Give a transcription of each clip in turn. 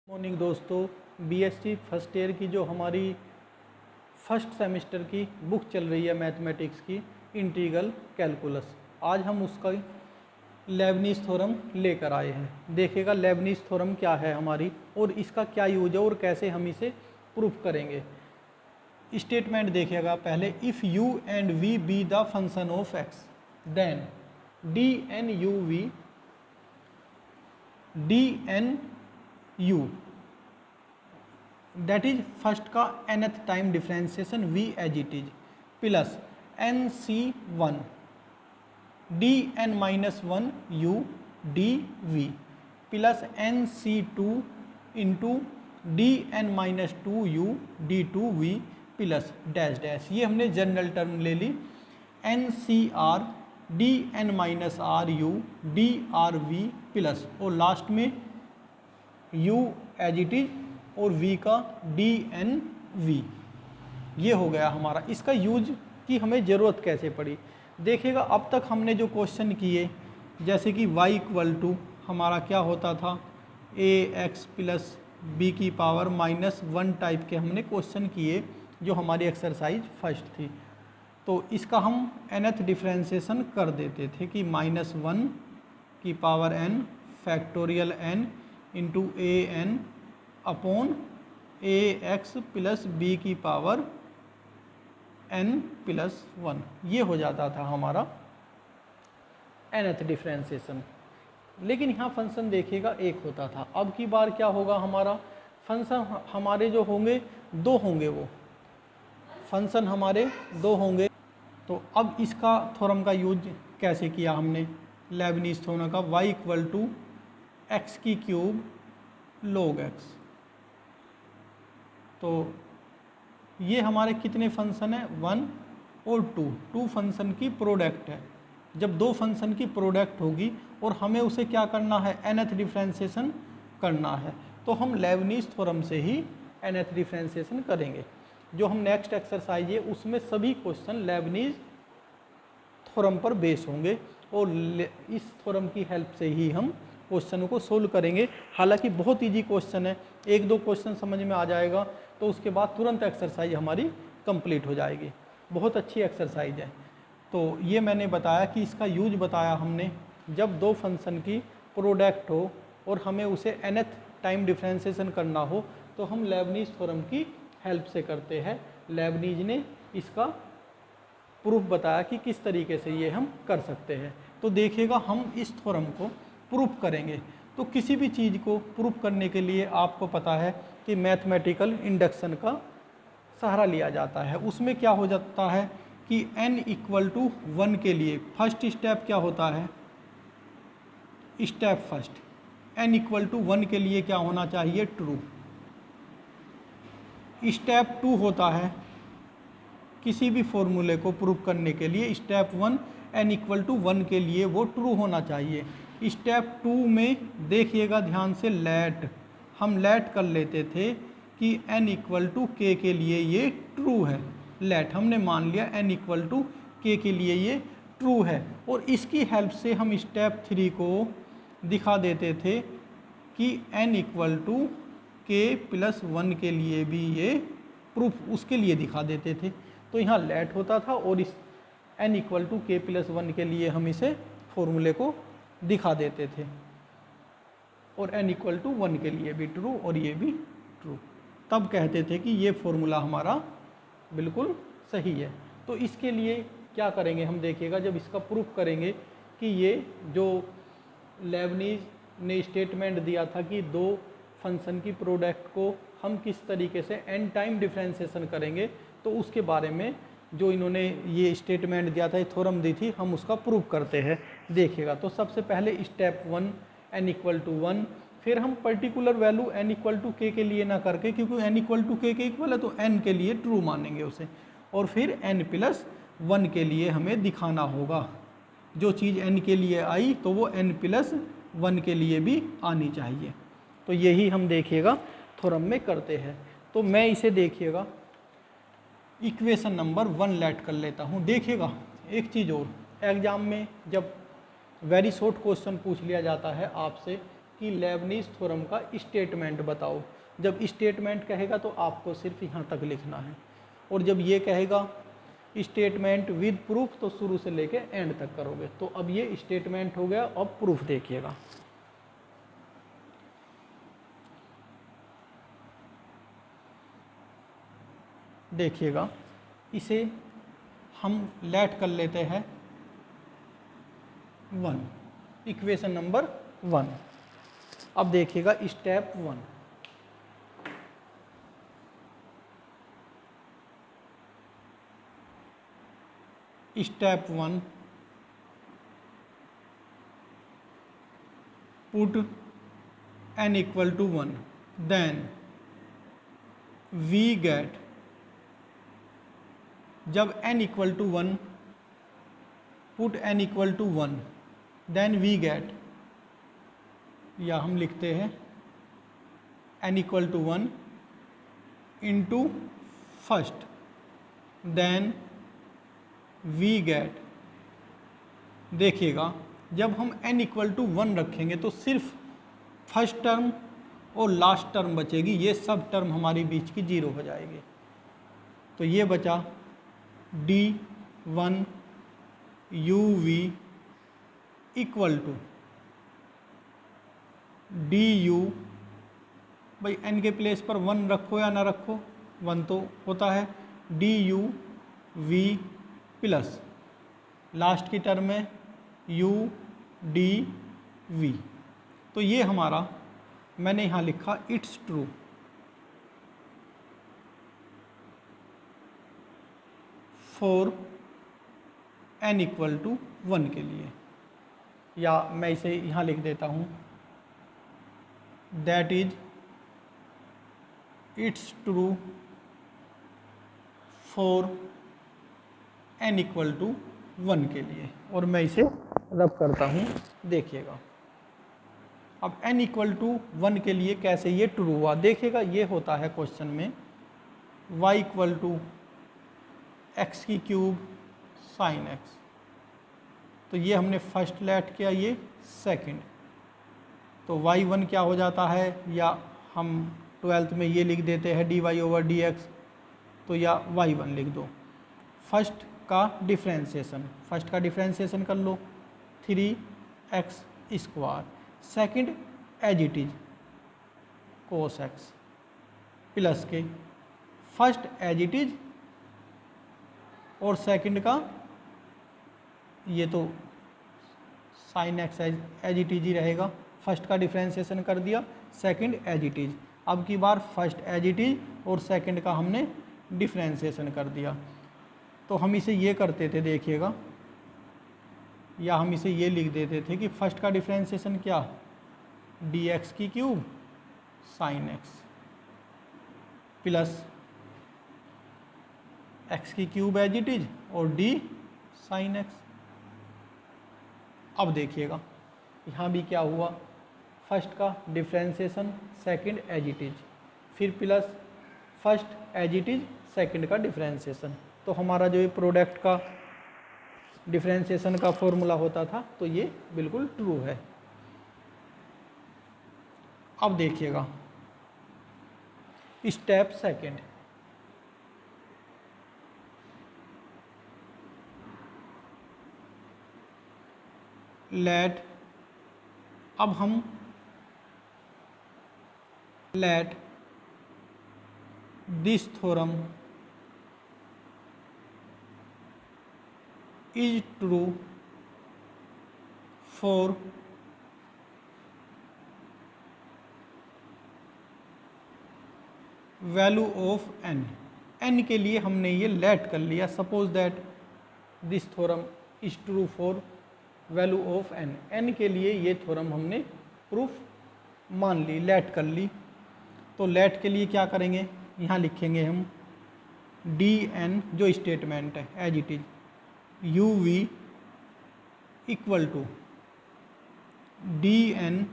Morning दोस्तों, BSc first year की जो हमारी फर्स्ट सेमेस्टर की बुक चल रही है मैथमेटिक्स की इंटीग्रल कैलकुलस, आज हम उसका लेबनीज़ थ्योरम लेकर आए हैं। देखिएगा लेबनीज़ थ्योरम क्या है हमारी और इसका क्या यूज है और कैसे हम इसे प्रूफ करेंगे। स्टेटमेंट देखिएगा पहले, if u and v be the function of x then d N you v d N u that is first का nth time differentiation v as it is plus n C one D N minus one U D v plus n C two into d N minus two u d two v plus dash dash. ये हमने general term ले ली, n C R D N minus R U D R V plus और last में u as it is और v का D N V. ये हो गया हमारा। इसका यूज की हमें ज़रूरत कैसे पड़ी देखिएगा। अब तक हमने जो क्वेश्चन किए जैसे कि y इक्वल टू हमारा क्या होता था ए एक्स प्लस बी की पावर माइनस वन टाइप के हमने क्वेश्चन किए जो हमारी एक्सरसाइज फर्स्ट थी। तो इसका हम nth डिफ्रेंसिएशन कर देते थे कि माइनस वन की power n factorial n into a n upon a x plus b की पावर n प्लस वन। ये हो जाता था हमारा nth डिफ्रेंसिएशन। लेकिन यहाँ फंक्शन देखिएगा एक होता था। अब की बार क्या होगा, हमारा फंक्शन हमारे जो होंगे दो होंगे, वो फंक्शन हमारे दो होंगे। तो अब इसका थ्योरम का यूज कैसे किया हमने, लेबनीज़ थ्योरम का, y इक्वल टू एक्स की क्यूब log x। तो ये हमारे कितने फंक्शन है, वन और टू फंक्शन की प्रोडक्ट है। जब दो फंक्शन की प्रोडक्ट होगी और हमें उसे क्या करना है, nth डिफ्रेंसिएशन करना है, तो हम लेबनीज़ थ्योरम से ही nth डिफ्रेंसिएशन करेंगे। जो हम नेक्स्ट एक्सरसाइज है उसमें सभी क्वेश्चन लेबनीज़ थ्योरम पर बेस होंगे और इस थ्योरम की हेल्प से ही हम क्वेश्चन को सोल्व करेंगे। हालांकि बहुत इजी क्वेश्चन है, एक दो क्वेश्चन समझ में आ जाएगा तो उसके बाद तुरंत एक्सरसाइज हमारी कंप्लीट हो जाएगी। बहुत अच्छी एक्सरसाइज है। तो ये मैंने बताया कि इसका यूज बताया हमने, जब दो फंक्शन की प्रोडक्ट हो और हमें उसे nth टाइम डिफ्रेंसिएशन करना हो तो हम लेबनीज़ थ्योरम की हेल्प से करते हैं। लेबनीज़ ने इसका प्रूफ बताया कि किस तरीके से ये हम कर सकते हैं। तो देखिएगा हम इस थ्योरम को प्रूफ करेंगे। तो किसी भी चीज़ को प्रूफ करने के लिए आपको पता है कि मैथमेटिकल इंडक्शन का सहारा लिया जाता है। उसमें क्या हो जाता है कि n इक्वल टू वन के लिए फर्स्ट स्टेप क्या होता है, step first n equal to one के लिए क्या होना चाहिए, ट्रू। स्टेप टू होता है किसी भी फॉर्मूले को प्रूफ करने के लिए, step one n equal to one के लिए वो ट्रू होना चाहिए। स्टेप टू में देखिएगा ध्यान से, लेट हम लेट कर लेते थे कि n इक्वल टू के लिए ये ट्रू है। लेट हमने मान लिया n इक्वल टू के लिए ये ट्रू है और इसकी हेल्प से हम स्टेप थ्री को दिखा देते थे कि n इक्वल टू के प्लस वन के लिए भी ये प्रूफ उसके लिए दिखा देते थे। तो यहाँ लेट होता था और इस n इक्वल टू के प्लस वन के लिए हम इसे फॉर्मूले को दिखा देते थे और n इक्वल टू वन के लिए भी ट्रू और ये भी ट्रू। तब कहते थे कि ये फॉर्मूला हमारा बिल्कुल सही है। तो इसके लिए क्या करेंगे हम देखिएगा, जब इसका प्रूफ करेंगे कि ये जो लेबनीज़ ने स्टेटमेंट दिया था कि दो फंक्शन की प्रोडक्ट को हम किस तरीके से n टाइम डिफ्रेंसिएशन करेंगे, तो उसके बारे में जो इन्होंने ये स्टेटमेंट दिया था, ये थ्योरम दी थी, हम उसका प्रूफ करते हैं। देखिएगा तो सबसे पहले step one n equal to one, फिर हम particular value n equal to के लिए ना करके, क्योंकि n इक्वल टू के इक्वल है तो n के लिए ट्रू मानेंगे उसे, और फिर n प्लस वन के लिए हमें दिखाना होगा। जो चीज़ n के लिए आई तो वो n प्लस वन के लिए भी आनी चाहिए। तो यही हम देखिएगा थ्योरम में करते हैं। तो मैं इसे देखिएगा इक्वेशन नंबर वन लेट कर लेता हूँ। देखिएगा एक चीज़ और, एग्ज़ाम में जब वेरी शॉर्ट क्वेश्चन पूछ लिया जाता है आपसे कि कि लेबनीज थ्योरम का स्टेटमेंट बताओ। जब स्टेटमेंट कहेगा तो आपको सिर्फ यहाँ तक लिखना है, और जब ये कहेगा स्टेटमेंट विद प्रूफ तो शुरू से लेके एंड तक करोगे। तो अब ये स्टेटमेंट हो गया, अब प्रूफ देखिएगा। देखिएगा, इसे हम लेट कर लेते हैं 1, इक्वेशन नंबर 1। अब देखिएगा step 1, step 1, put n equal to 1, then we get, जब n equal to 1, put n equal to 1, then we get, या हम लिखते हैं n equal to 1 into first, then we get. देखिएगा, जब हम n इक्वल टू 1 रखेंगे तो सिर्फ फर्स्ट टर्म और लास्ट टर्म बचेगी, ये सब टर्म हमारी बीच की जीरो हो जाएगी। तो ये बचा d1 uv equal to du, भाई n के प्लेस पर 1 रखो या ना रखो, 1 तो होता है, du v प्लस लास्ट की टर्म में u d v। तो ये हमारा, मैंने यहाँ लिखा it's true, for n equal to 1 के लिए, या मैं इसे यहाँ लिख देता हूँ, that is it's true for n equal to 1 के लिए, और मैं इसे रब करता हूँ। देखिएगा, अब n इक्वल टू 1 के लिए कैसे ये ट्रू हुआ। देखिएगा, ये होता है क्वेश्चन में y इक्वल टू एक्स की क्यूब साइन x, तो ये हमने फर्स्ट लेट किया, ये सेकंड, तो y1 क्या हो जाता है, या हम 12th में ये लिख देते हैं dy ओवर dx, तो या y1 लिख दो। फर्स्ट का डिफ्रेंशिएशन कर लो 3x square, second as it is cos x plus के फर्स्ट एज इट इज और सेकंड का ये तो sine x as it is ही रहेगा। फर्स्ट का डिफ्रेंशिएशन कर दिया, सेकंड एज इट इज। अब की बार फर्स्ट एज इट इज और सेकंड का हमने डिफ्रेंशिएशन कर दिया। तो हम इसे ये करते थे, देखिएगा, या हम इसे ये लिख देते थे कि फर्स्ट का डिफ्रेंशिएशन क्या, डी एक्स की cube sine x plus x की क्यूब एज इट इज और डी साइन एक्स। अब देखिएगा, यहाँ भी क्या हुआ, फर्स्ट का differentiation, second as it is, फिर plus first as it is, second का डिफ्रेंशिएशन। तो हमारा जो ये प्रोडक्ट का डिफ्रेंशिएशन का फॉर्मूला होता था, तो ये बिल्कुल ट्रू है। अब देखिएगा स्टेप सेकंड, लेट, अब हम let this theorem is true for value of n। n के लिए हमने ये लेट कर लिया, suppose that this theorem is true for value of n। n के लिए ये थ्योरम हमने प्रूफ मान ली, लेट कर ली। तो लेट के लिए क्या करेंगे, यहाँ लिखेंगे हम dn जो स्टेटमेंट है as it is, uv equal to dn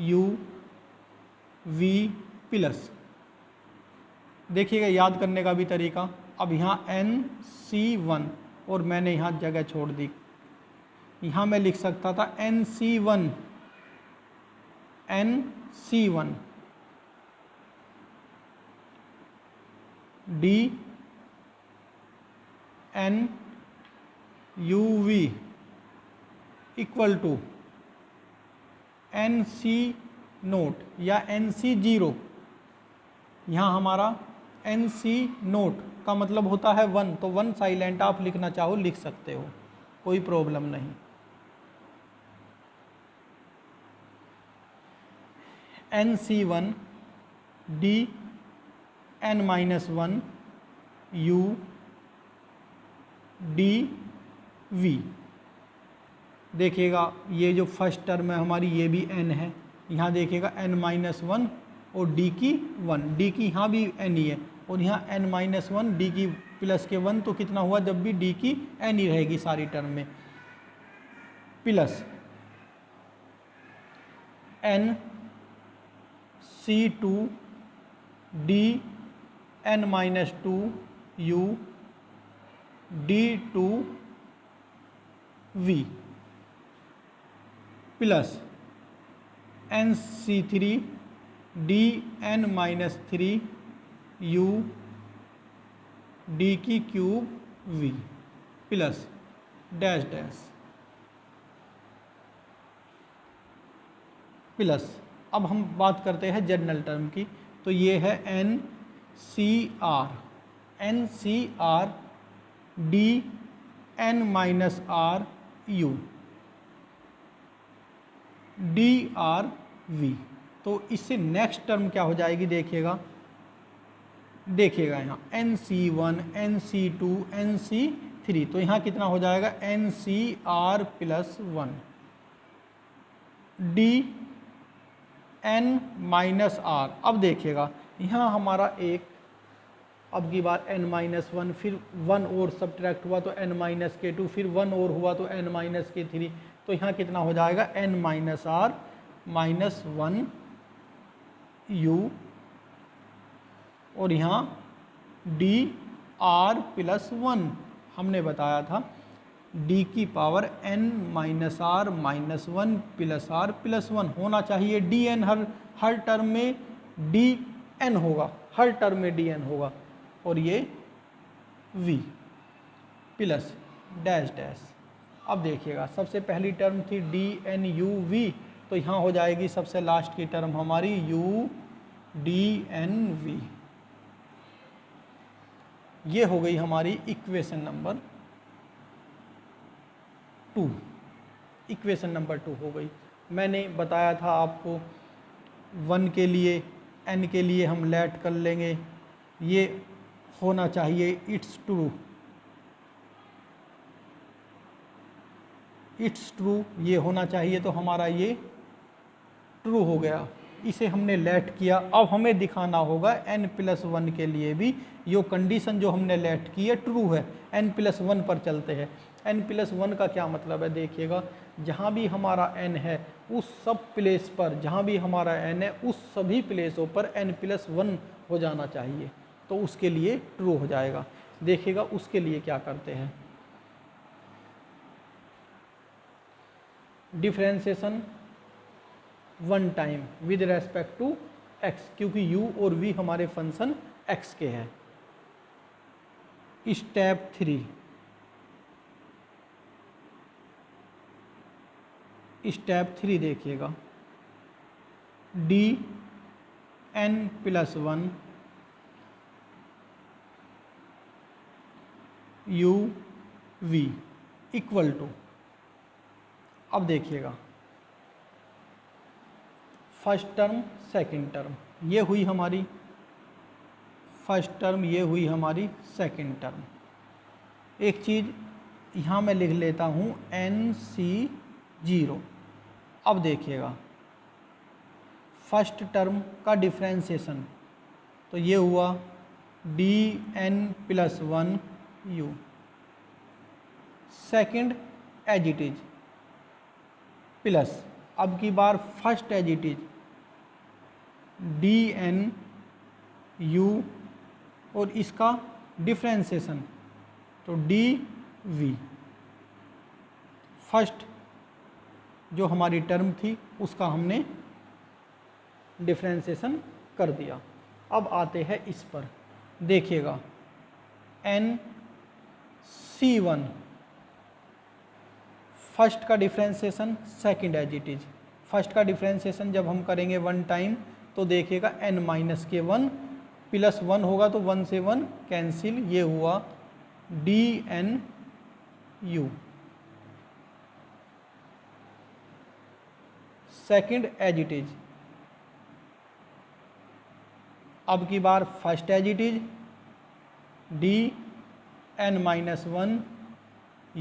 u v plus, देखिएगा याद करने का भी तरीका। अब यहाँ nc1 और मैंने यहाँ जगह छोड़ दी, यहाँ मैं लिख सकता था nc1 N C one D N you V equal to N C not या एन सी जीरो। यहाँ हमारा एन सी नोट का मतलब होता है 1, तो 1 साइलेंट आप लिखना चाहो लिख सकते हो, कोई प्रॉब्लम नहीं। एन सी one D N minus one U D V. देखिएगा ये जो फर्स्ट टर्म है हमारी ये भी n है, यहाँ देखिएगा n माइनस वन और d की 1, d की यहाँ भी n ही है और यहाँ n माइनस वन डी की प्लस के 1, तो कितना हुआ जब भी d की n ही रहेगी सारी टर्म में, plus n c two d N minus two u d two v plus n सी three d N minus three u d की cube v plus dash dash plus. अब हम बात करते हैं जनरल टर्म की, तो ये है N C R D N minus R U D R V. तो इससे नेक्स्ट टर्म क्या हो जाएगी देखिएगा यहाँ एन सी वन एन सी टू एन सी थ्री, तो यहाँ कितना हो जाएगा एन सी R plus one D N minus R. अब देखिएगा यहाँ हमारा एक अब की बार n माइनस वन, फिर 1 और सब्ट्रैक्ट हुआ तो n माइनस के 2, फिर 1 और हुआ तो n माइनस के 3, तो यहाँ कितना हो जाएगा n minus R minus one U और यहाँ डी आर प्लस वन। हमने बताया था d की power n minus R minus one plus R plus one होना चाहिए। डी एन हर टर्म में डी एन होगा, हर टर्म में डी एन होगा, और ये v प्लस डैश डैश। अब देखिएगा सबसे पहली टर्म थी डी एन यू वी, तो यहाँ हो जाएगी सबसे लास्ट की टर्म हमारी यू डी एन वी। ये हो गई हमारी इक्वेशन नंबर 2, इक्वेशन नंबर 2 हो गई। मैंने बताया था आपको 1 के लिए n के लिए हम लेट कर लेंगे, ये होना चाहिए इट्स ट्रू, ये होना चाहिए, तो हमारा ये ट्रू हो गया। इसे हमने लेट किया। अब हमें दिखाना होगा n+1 के लिए भी यो कंडीशन जो हमने लेट की है ट्रू है। n+1 पर चलते हैं। n+1 का क्या मतलब है देखिएगा, जहाँ भी हमारा n है उस सब प्लेस पर, जहाँ भी हमारा n है उस सभी प्लेसों पर n+1 हो जाना चाहिए, तो उसके लिए ट्रू हो जाएगा। देखिएगा उसके लिए क्या करते हैं, differentiation 1 time with respect to x, क्योंकि u और v हमारे फंक्शन x के हैं। स्टेप 3, स्टेप 3 देखिएगा D n+1 U V equal to, अब देखिएगा फर्स्ट टर्म सेकंड टर्म, ये हुई हमारी फर्स्ट टर्म, ये हुई हमारी सेकंड टर्म। एक चीज़ यहाँ मैं लिख लेता हूँ NC0। अब देखिएगा फर्स्ट टर्म का डिफरेंशिएशन, तो ये हुआ DN+1 U। Second as it is plus, अब की बार first as it is DN U और इसका डिफरेंशिएशन तो DV। फर्स्ट जो हमारी टर्म थी उसका हमने डिफ्रेंसिएशन कर दिया। अब आते हैं इस पर, देखिएगा NC1 फर्स्ट का differentiation, second as it is. First का डिफ्रेंसिएशन जब हम करेंगे वन टाइम तो देखिएगा n-1 प्लस 1 होगा तो 1 से 1 कैंसिल, ये हुआ DNU। Second as it is, अब की बार first as it is DN-1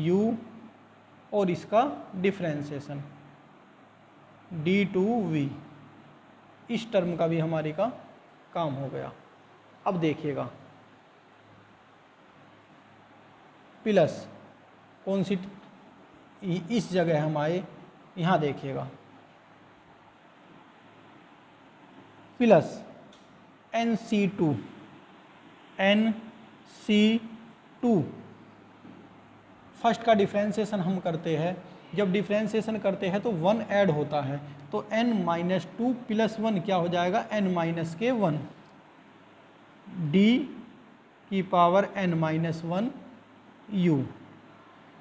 U और इसका डिफ्रेंसिएशन D2V। इस टर्म का भी हमारी का काम हो गया। अब देखिएगा प्लस कौन सी इस जगह हम आए, यहाँ देखिएगा प्लस NC2 फर्स्ट का डिफ्रेंसिएशन हम करते हैं, जब डिफ्रेंसिएशन करते हैं तो 1 ऐड होता है, तो n-2 प्लस 1 क्या हो जाएगा n-1 D की power n-1 U।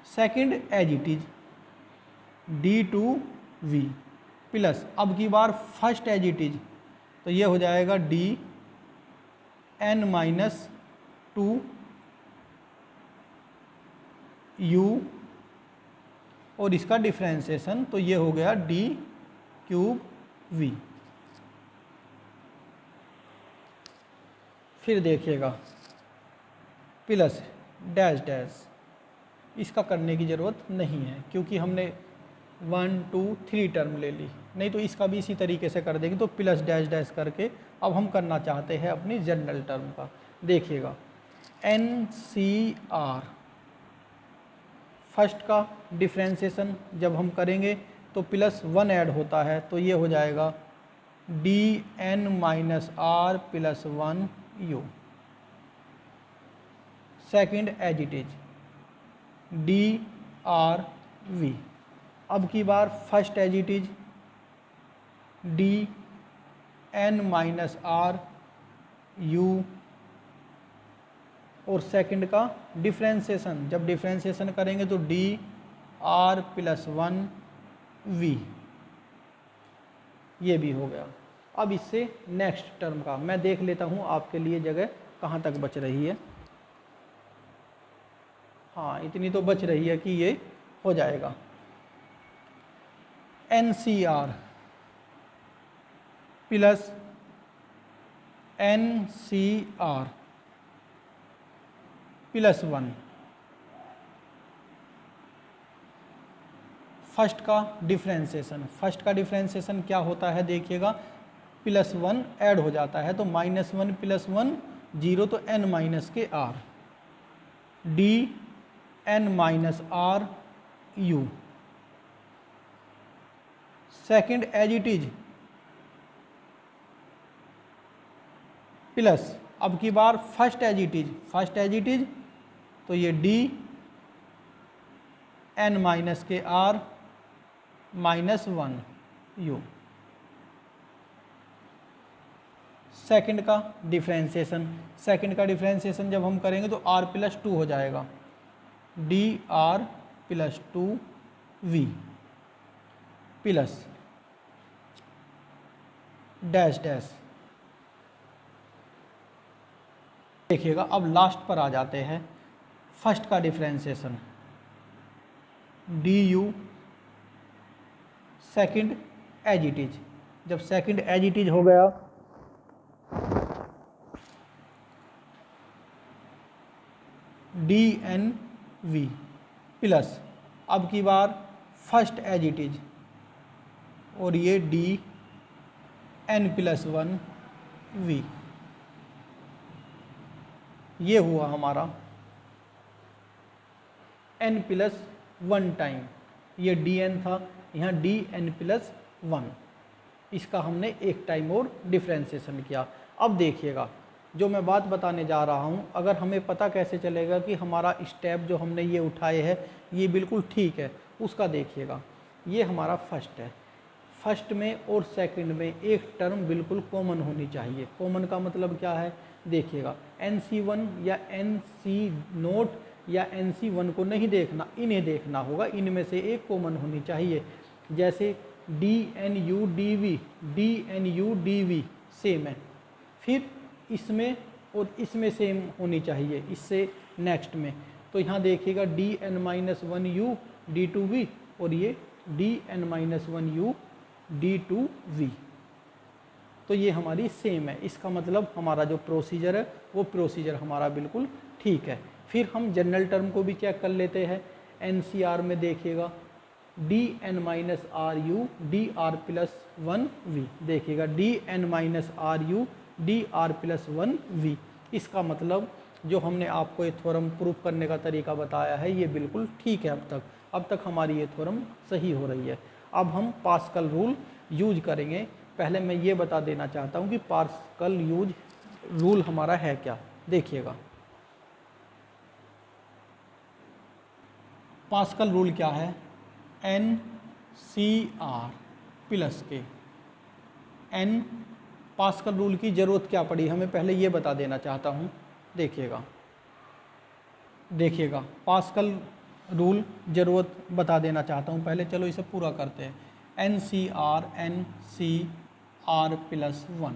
Second as it is D2V plus, अब की बार फर्स्ट एज इट इज तो ये हो जाएगा DN-2 U और इसका डिफ्रेंसिएशन तो ये हो गया D3V। फिर देखिएगा प्लस डैश डैश, इसका करने की ज़रूरत नहीं है क्योंकि हमने 1 2 3 टर्म ले ली, नहीं तो इसका भी इसी तरीके से कर देंगे। तो प्लस डैश डैश करके अब हम करना चाहते हैं अपनी जनरल टर्म का। देखिएगा NCR फर्स्ट का डिफ्रेंसिएशन जब हम करेंगे तो प्लस 1 ऐड होता है, तो ये हो जाएगा DN-R plus 1 U। Second as it is DRV। अब की बार first as it is DN-R U और सेकंड का डिफ्रेंसिएशन जब डिफ्रेंसिएशन करेंगे तो DR प्लस 1 V, ये भी हो गया। अब इससे नेक्स्ट टर्म का मैं देख लेता हूँ आपके लिए जगह कहाँ तक बच रही है। हाँ, इतनी तो बच रही है कि ये हो जाएगा। NCR plus NCR plus 1 first का डिफ्रेंसिएशन क्या होता है देखिएगा, प्लस 1 ऐड हो जाता है तो -1 प्लस 1 0 तो n-R DN-R U। Second as it is plus, अब की बार फर्स्ट एज इट इज तो ये DN-R -1 U। सेकंड का डिफ्रेंसिएशन जब हम करेंगे तो R प्लस 2 हो जाएगा DR plus 2V plus dash dash. देखिएगा अब लास्ट पर आ जाते हैं, फर्स्ट का differentiation DU second as it is. जब सेकंड एज इट इज हो गया DNV प्लस, अब की बार फर्स्ट एज इट इज और ये DN प्लस 1 V, ये हुआ हमारा n प्लस 1 टाइम, ये DN था, यहाँ DN प्लस 1, इसका हमने एक टाइम और डिफ्रेंसिएशन किया। अब देखिएगा जो मैं बात बताने जा रहा हूँ, अगर हमें पता कैसे चलेगा कि हमारा स्टेप जो हमने ये उठाए है ये बिल्कुल ठीक है, उसका देखिएगा। ये हमारा फर्स्ट है, फर्स्ट में और सेकंड में एक टर्म बिल्कुल कॉमन होनी चाहिए। कॉमन का मतलब क्या है, देखिएगा NC1 या NC0 या NC1 को नहीं देखना, इन्हें देखना होगा, इनमें से एक कॉमन होनी चाहिए। जैसे DNU DV सेम है, फिर इसमें और इसमें सेम होनी चाहिए, इससे नेक्स्ट में। तो यहाँ देखिएगा DN-1U D2V और ये DN-1U D2V, तो ये हमारी सेम है। इसका मतलब हमारा जो प्रोसीजर है वो प्रोसीजर हमारा बिल्कुल ठीक है। फिर हम जनरल टर्म को भी चेक कर लेते हैं। NCR में देखिएगा DN-RU DR+1V, देखिएगा DN-RU DR+1V। इसका मतलब जो हमने आपको ये थ्योरम प्रूफ करने का तरीका बताया है ये बिल्कुल ठीक है। अब तक हमारी ये थ्योरम सही हो रही है। अब हम पास्कल रूल यूज करेंगे। पहले मैं ये बता देना चाहता हूँ कि पास्कल यूज रूल हमारा है क्या। देखिएगा पास्कल रूल क्या है, NCR प्लस के N। पास्कल रूल की ज़रूरत क्या पड़ी हमें, पहले ये बता देना चाहता हूँ। देखिएगा पास्कल रूल ज़रूरत बता देना चाहता हूँ पहले, चलो इसे पूरा करते हैं। NCR +1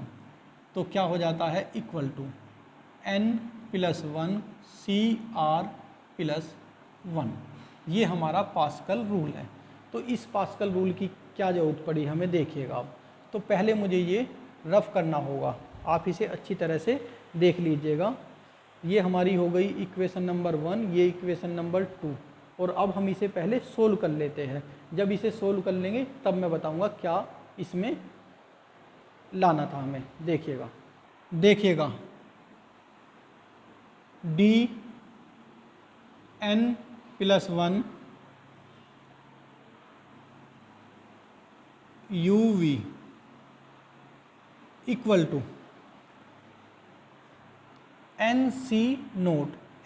तो क्या हो जाता है, इक्वल टू N+1 CR+1। ये हमारा पास्कल रूल है। तो इस पास्कल रूल की क्या ज़रूरत पड़ी हमें, देखिएगा अब। तो पहले मुझे ये रफ करना होगा, आप इसे अच्छी तरह से देख लीजिएगा। ये हमारी हो गई इक्वेशन नंबर 1, ये इक्वेशन नंबर 2, और अब हम इसे पहले सोल्व कर लेते हैं। जब इसे सोल्व कर लेंगे तब मैं बताऊंगा क्या इसमें लाना था हमें। देखिएगा DN+1 UV equal to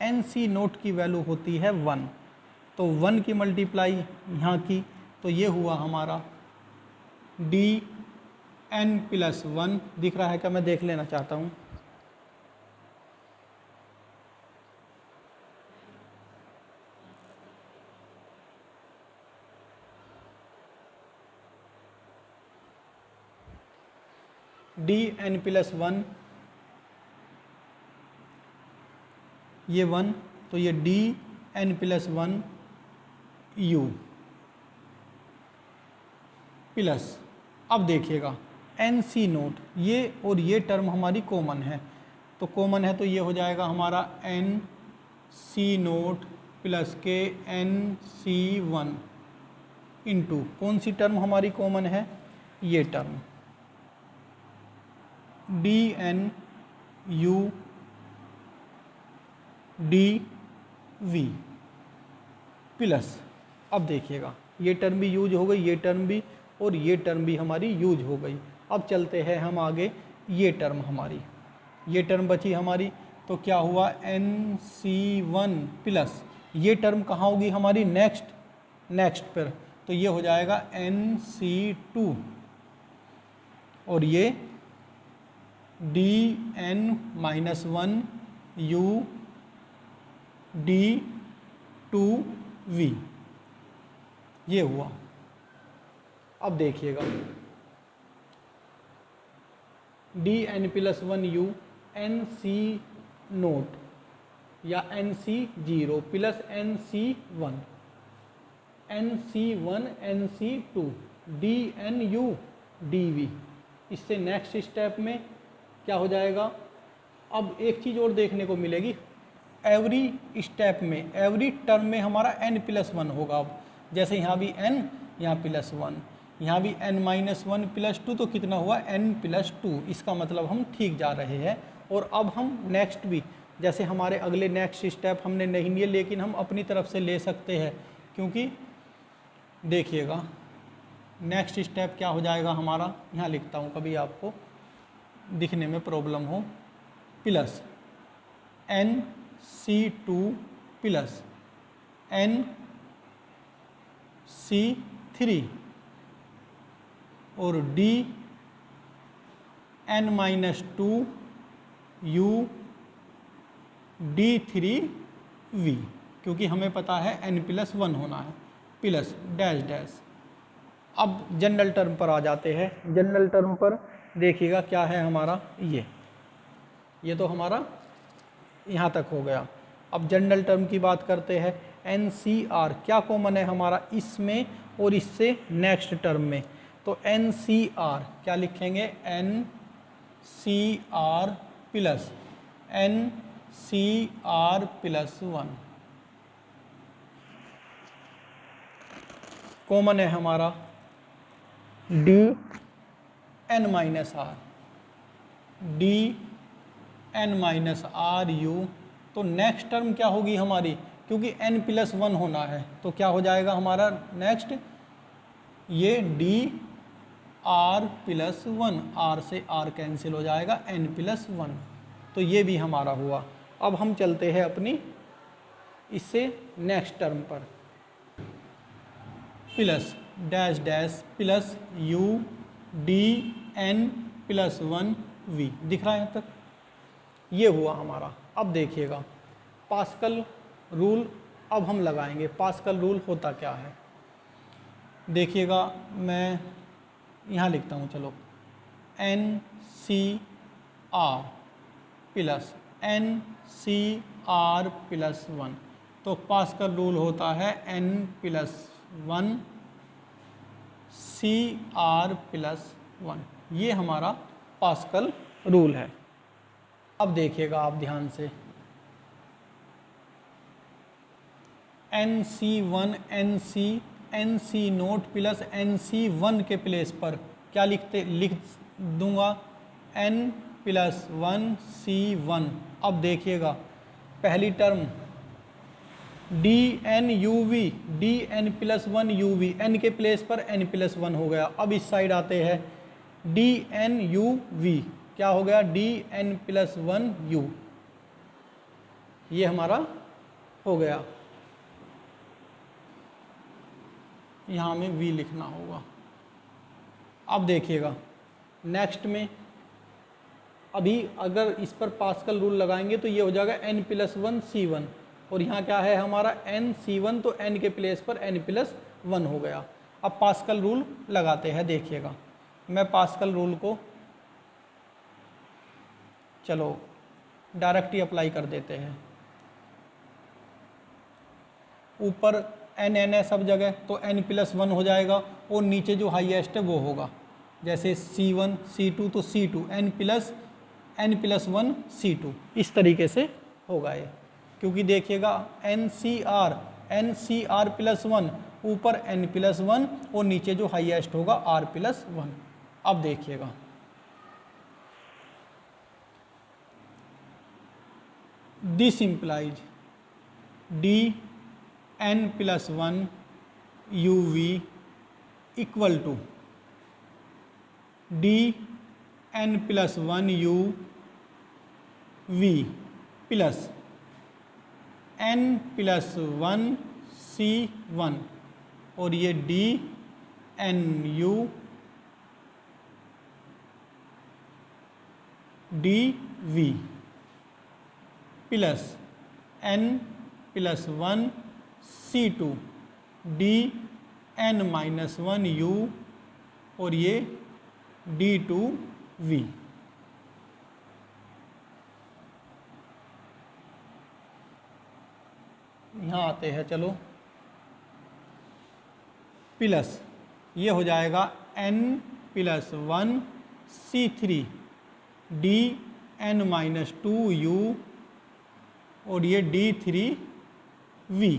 NC0 की वैल्यू होती है 1, तो 1 की मल्टीप्लाई यहाँ की, तो ये हुआ हमारा DN+1। दिख रहा है क्या, मैं देख लेना चाहता हूँ। DN+1 ये 1, तो ये DN+1 U प्लस, अब देखिएगा NC0, ये और ये टर्म हमारी कॉमन है, तो कॉमन है तो ये हो जाएगा हमारा NC0 प्लस के NC1 इंटू कौन सी टर्म हमारी कॉमन है, ये टर्म DNU DV प्लस, अब देखिएगा ये टर्म भी यूज हो गई, ये टर्म भी, और ये टर्म भी हमारी यूज हो गई। अब चलते हैं हम आगे, ये टर्म हमारी, ये टर्म बची हमारी, तो क्या हुआ NC1 प्लस, ये टर्म कहाँ होगी हमारी, नेक्स्ट पर, तो ये हो जाएगा NC2, और ये DN-1 U D2V, ये हुआ। अब देखिएगा DN+1 U NC0 या NC0 plus NC1 NC2 DNU DV। इससे नेक्स्ट स्टेप में क्या हो जाएगा, अब एक चीज़ और देखने को मिलेगी, एवरी स्टेप में, एवरी टर्म में हमारा N+1 होगा। अब जैसे यहाँ भी N, यहाँ +1, यहाँ भी N-1 +2, तो कितना हुआ N+2। इसका मतलब हम ठीक जा रहे हैं। और अब हम नेक्स्ट भी, जैसे हमारे अगले नेक्स्ट स्टेप हमने नहीं लिए, लेकिन हम अपनी तरफ से ले सकते हैं, क्योंकि देखिएगा नेक्स्ट स्टेप क्या हो जाएगा हमारा, यहाँ लिखता हूँ कभी आपको दिखने में प्रॉब्लम हो, प्लस NC2 प्लस NC3 और D n minus two you d3v, क्योंकि हमें पता है n+1 होना है, प्लस डैश डैश। अब जनरल टर्म पर आ जाते हैं। जनरल टर्म पर देखिएगा क्या है हमारा, ये तो हमारा यहाँ तक हो गया। अब जनरल टर्म की बात करते हैं। NCR क्या कॉमन है हमारा इसमें और इससे नेक्स्ट टर्म में, तो NCR क्या लिखेंगे, NCR प्लस NCR+1 कॉमन है हमारा DN-R, DN-RU। तो नेक्स्ट टर्म क्या होगी हमारी, क्योंकि n+1 होना है तो क्या हो जाएगा हमारा नेक्स्ट, ये DR+1, R से R कैंसिल हो जाएगा, n+1। तो ये भी हमारा हुआ। अब हम चलते हैं अपनी इससे नेक्स्ट टर्म पर, plus dash dash plus UDN+1V दिख रहा है यहाँ तक, ये हुआ हमारा। अब देखिएगा पास्कल रूल अब हम लगाएंगे। पास्कल रूल होता क्या है देखिएगा, मैं यहाँ लिखता हूँ, चलो NCR प्लस NCR+1, तो पास्कल रूल होता है n+1 CR+1, ये हमारा पास्कल रूल है। अब देखिएगा आप ध्यान से, NC0 प्लस NC1 के प्लेस पर क्या लिख दूंगा, n+1 C1। अब देखिएगा पहली टर्म DN+1 UV, n के प्लेस पर n+1 हो गया। अब इस साइड आते हैं, DN+UV क्या हो गया, DN+1U, ये हमारा हो गया। यहाँ में V लिखना होगा। अब देखिएगा नेक्स्ट में, अभी अगर इस पर पास्कल रूल लगाएंगे तो ये हो जाएगा n+1 C1, और यहाँ क्या है हमारा NC1, तो n के प्लेस पर n+1 हो गया। अब पास्कल रूल लगाते हैं। देखिएगा मैं पास्कल रूल को चलो डायरेक्ट ही अप्लाई कर देते हैं। ऊपर n है सब जगह, तो n+1 हो जाएगा, और नीचे जो हाईएस्ट है वो होगा, जैसे C1 C2 तो C2 n+1 C2, इस तरीके से होगा ये। क्योंकि देखिएगा NCR+1 ऊपर n+1 और नीचे जो हाईएस्ट होगा R+1। अब देखिएगा this implies DN+1 UV equal to DN+1 UV plus n+1 C1, और ये DNU DV plus n+1 C2 DN-1U, और ये D2V। यहाँ आते हैं, चलो प्लस ये हो जाएगा n+1 C3 DN-2U, और ये D3V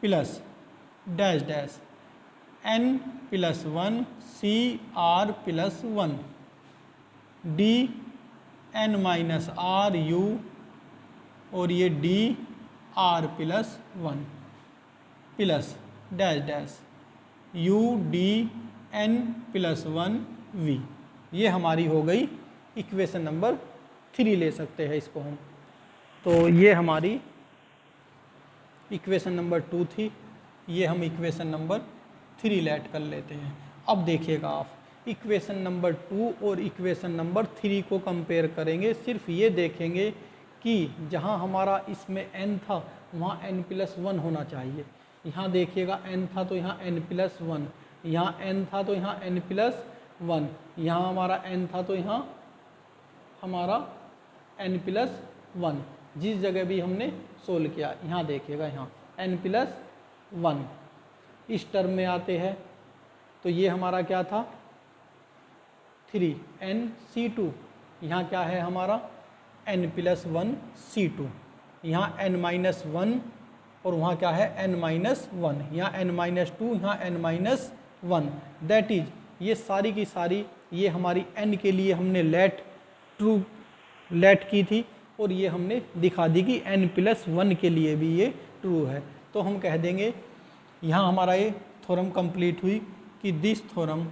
plus dash dash n+1 CR+1 DN-RU, और ये DR+1 plus dash dash UDN+1V। ये हमारी हो गई इक्वेशन नंबर 3, ले सकते हैं इसको हम। तो ये हमारी इक्वेशन नंबर 2 थी, ये हम इक्वेशन नंबर 3 लेट कर लेते हैं। अब देखिएगा आप इक्वेशन नंबर 2 और इक्वेशन नंबर 3 को कंपेयर करेंगे। सिर्फ ये देखेंगे कि जहाँ हमारा इसमें n था वहाँ n+1 होना चाहिए। यहाँ देखिएगा n था तो यहाँ n+1, यहाँ n था तो यहाँ n+1, यहाँ हमारा n था तो यहाँ हमारा n+1। जिस जगह भी हमने सोल्व किया यहाँ देखिएगा यहाँ n+1 इस टर्म में आते हैं तो ये हमारा क्या था 3nc2, यहाँ क्या है हमारा n+1c2, यहाँ n-1 और वहाँ क्या है n-1, यहाँ n-2, यहाँ n-1। दैट इज ये सारी की सारी ये हमारी n के लिए हमने लेट की थी और ये हमने दिखा दी कि n+1 के लिए भी ये ट्रू है। तो हम कह देंगे यहाँ हमारा ये थ्योरम कंप्लीट हुई कि this theorem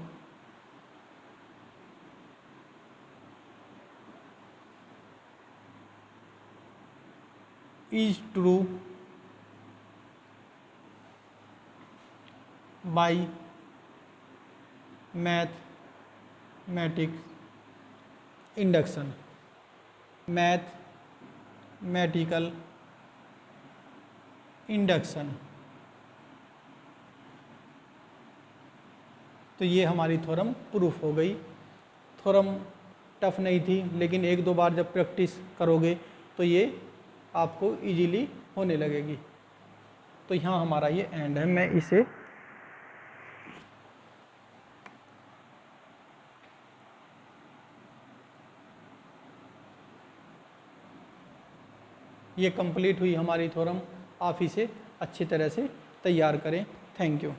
is true by mathematical induction। Mathematical induction. तो ये हमारी थ्योरम प्रूफ हो गई। थ्योरम टफ नहीं थी, लेकिन एक दो बार जब प्रैक्टिस करोगे तो ये आपको इजीली होने लगेगी। तो यहाँ हमारा ये एंड है। मैं इसे ये कंप्लीट हुई हमारी थ्योरम। आप इसे अच्छी तरह से तैयार करें। Thank you.